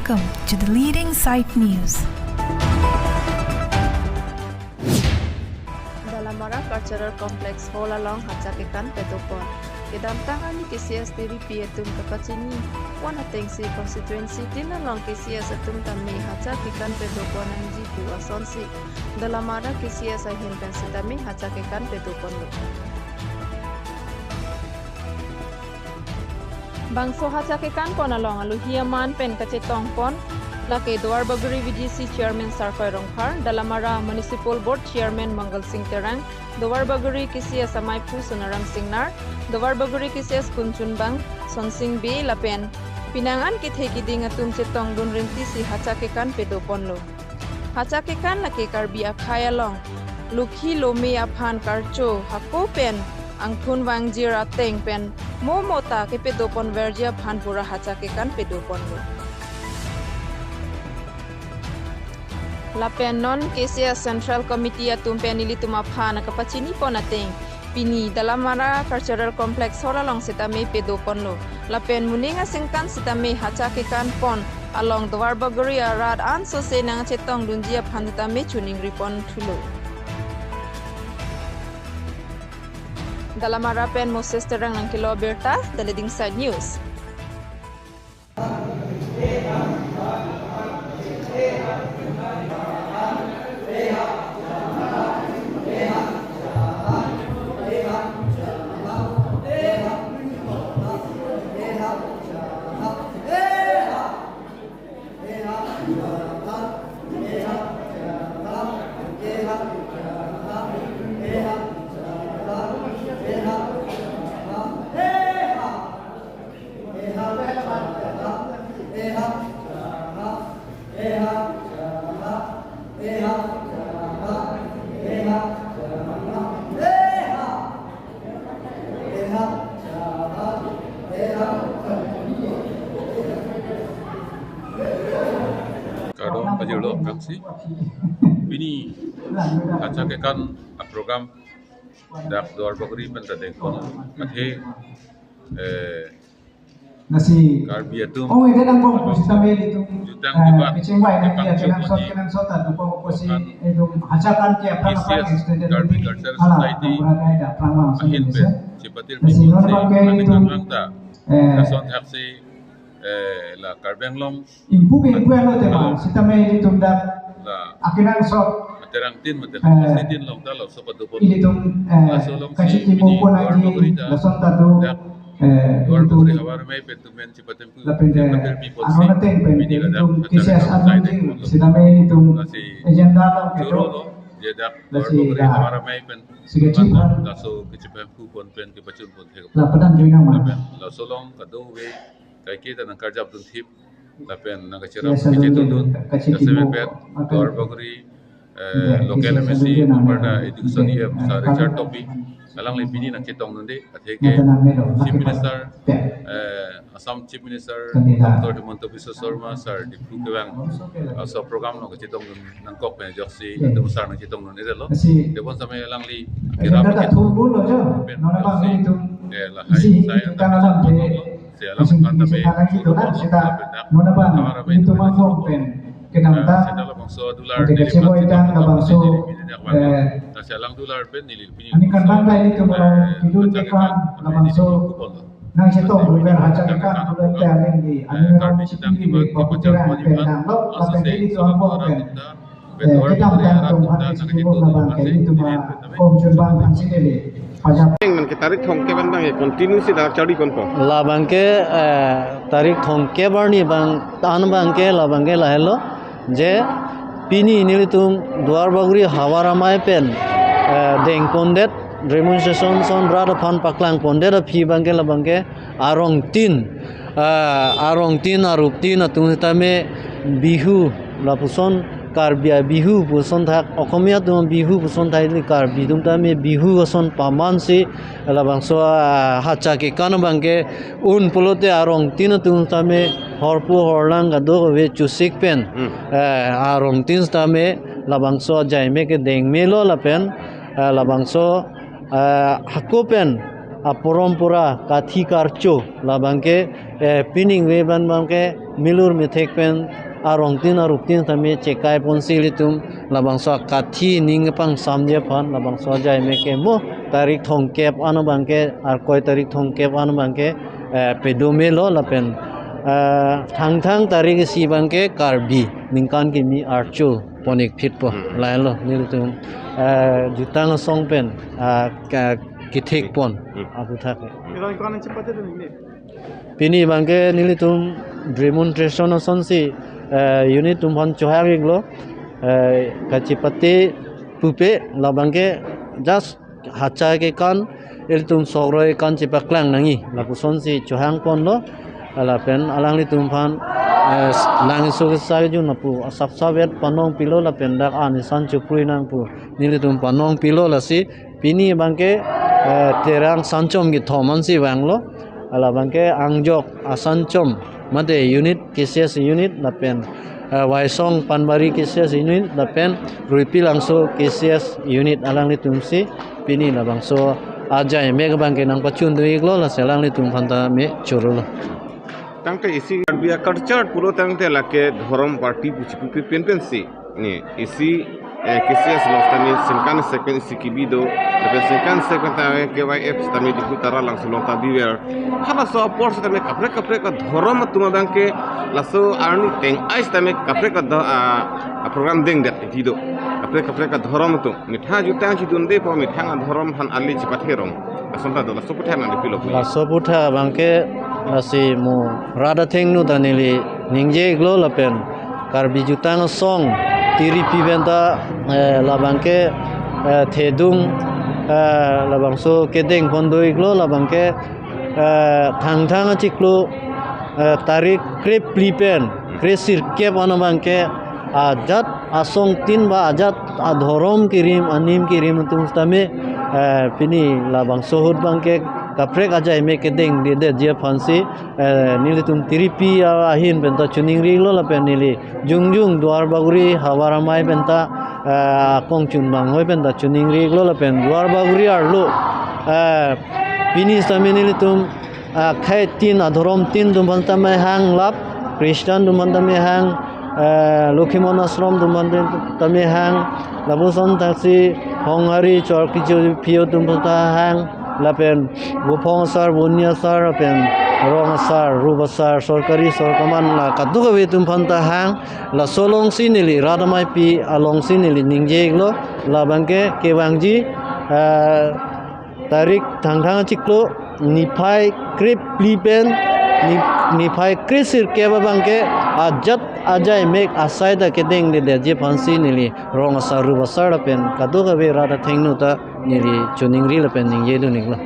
Welcome to the Leading Sight News. Dalam Mara Cultural Complex Hall along Hacakekan Petopon. Kedam tangan ni KCS diri pietun kapacini. Wana tengsi constituency tinalong KCS atum tami Hacakekan Petopon ang jipu asonsi. Dalam Mara KCS ahin pensitami Hacakekan Petopon lo. Bangso Hacakekan pon along aluhiaman pen kacetong pon laki Dwar Baguri VGC Chairman Sarkoy Rongkhar, Dalamara Municipal Board Chairman Mangal Singh Terang, Dwar Baguri KCS Amai Pu Sunarang Singnar, Dwar Baguri KCS Kunchun Bang, Sonsing B Lapen, Pinangan Kithegiding atum cetong dun rinti si Hacakekan Pedopon lo. Hacakekan laki karbi akhaya long, lukhi lomi aphan karcho, hako pen, ang thun wang jira teng pen, momota ke Pedopon vergia phan pura Hacakekan Pedopon lo. Lapen non KCS Central Committee atum penili tumapha na kapachini pon ating pini Dalamara Cultural Complex holalong sitame Pedopon lo. Lapen muninga singkan sitame Hacakekan pon along Dwar Baguri arad anso se nang chetong dunjia phanditame chuning ripon thulo. Dalamara pen Moses terang ng Kilo Berta, The Leading Side News. Kadang pajulok kaksi ini Hacakekan program dak Dwar Baguri pentadeng kon mathe nasi karbiatum oh ito lang po si Tamel itong jutang dibat kichingway na niya kinang sota po si itong Hacakan kaya prang extended Agricultural Society ahin pe cipatil nasi nono bangkay itong kason haksi la karbenglong impuke ano tema si Tamel itong da akinang so materang tin long dalo so padupon itong kasi timo po na di lason tado Dwar Baguri hawar may pentumen cipatil people ano na ting itong KCS anong si Tamel itong agenda lang Juro jedak Dwar Baguri hawar may pen laso kicipen kupon pen kipacun pon lapadan join naman laso long kadowe kay kita ng karjap dun tip lapen nagacirap kicitun dun kaseme pet Dwar Baguri local MSc Parda Education sa Richard Topi alang lebini ng kitong nundi at heke Chief Minister Assam Chief Minister Dr. Himanta Biswa Sarma sir di Pukewang sa program no kitong ng kok pen joksi demusar ng kitong nundi lo debon sa may alang li kirap kitong pen joksi la hai saya alam kanta may itu mampu pen kenapa bangso dolar dilipat bangso alang dolar pen nilipini ani kan bangkai itu tidur dekat bangso nang situ lugar Hacakekan bulan talen di ani ram sipili di papukiran penang lo tapi itu ambo pen kedam dan tum hati sibu bangkai itu ma om jurban hansidele man ke tarik thongke ban bang e continue si dar chari kon po la bangke tarik thongke barni bang tan bangke la bangke la hello je pini nilitum Dwar Baguri hawaramai pen deng pondet demonstration son brada phan paklang pondet phi bangke la bangke arong tin arup tin atung tame bihu la puson karbia bihu puson thak okomia tum bihu puson thai ni karbi tum tame bihu ason paman si la bangso Hacakekan bangke un polote arong tin tum tame horpu horlang gado we chusik pen arong tin tame la bangso jaime ke deng melo la pen la bangso hakopen porompora kathi karcho la bangke pining we ban bangke milur mi thek pen arong tin aruk tin tami chekai pon silitum labang so kathi ning pang samje phan labang so jai me ke mo tarik thong kep anu bangke ar koi tarik thong kep anu bangke pedume lo lapen thang tarik si bangke karbi ningkan ki mi archu ponik phit po lai lo nilitum jutang song pen kithik pon abu thak pini bangke nilitum demonstration sonsi unit tumhan chohagik lo kachipati pupe labangke just hacha ke kan iltum sogroi kan chipaklang nangi lapuson si chohang pon lo alapen alang li tumhan lang so sa ju napu sapsabet panong pilo lapen dak anisan chupui nang pu nilitum panong pilo lasi pini bangke terang sanchom gi thoman si wanglo ala bangke angjok asanchom mate unit KCS unit lapen waisong panbari KCS unit lapen ruipilangso KCS unit alang li tumsi pini labangso ajai meg bangke nang pachun duiglo la selang li tum phanta me churulo tangte isi biya culture puro tangte lake dhorom party puchi pensi ni isi KCS lostani senkan second sikibido lepe senkan second ta KYF tami diputara langsung lonta biwer hala so ports tami kapre ka dhorom tuma bangke laso arni teng ais tami kapre ka program deng dat tido kapre ka dhorom tu mitha jutang chi dunde po mitha dhorom han ali chipatherong asonta do laso putha na dipilo laso putha bangke lasi mo rada theng nu danili ningje glo lapen karbi jutang song tiri pibenta labangke thedung labangso kedeng pondoi glo labangke thang chiklo tarik krep plipen kresir kep anabangke ajat asong tin ba ajat adhorom kirim anim kirim tumstame pini labangso hut bangke kaprek ajai me kedeng de je phansi nilitum tiripi ahin benta chuning ri lo la pen nili jungjung duar baguri hawaramai benta kong chunbang hoi benta chuning ri lo la pen duar baguri ar lo pini sami nilitum khai tin adhorom tin dum banta me hang lap Christian dum banta me hang Lokhimon ashram dum banta tame hang labuson taksi honghari chorki pio dum banta hang lapen bopong sar bunya sar lapen rong sar ruba sar sorkari sorkaman la kaduga betum phanta hang la solong sinili radamai pi along sinili ningje glo la bangke kewangji tarik thang chiklo niphai krip plipen niphai krisir keba bangke ajat ajai mek asai da kedeng de je phansi nili rong sar ruba sar lapen kaduga be rada thengnu ta nili chuningri lapen ningje du nikla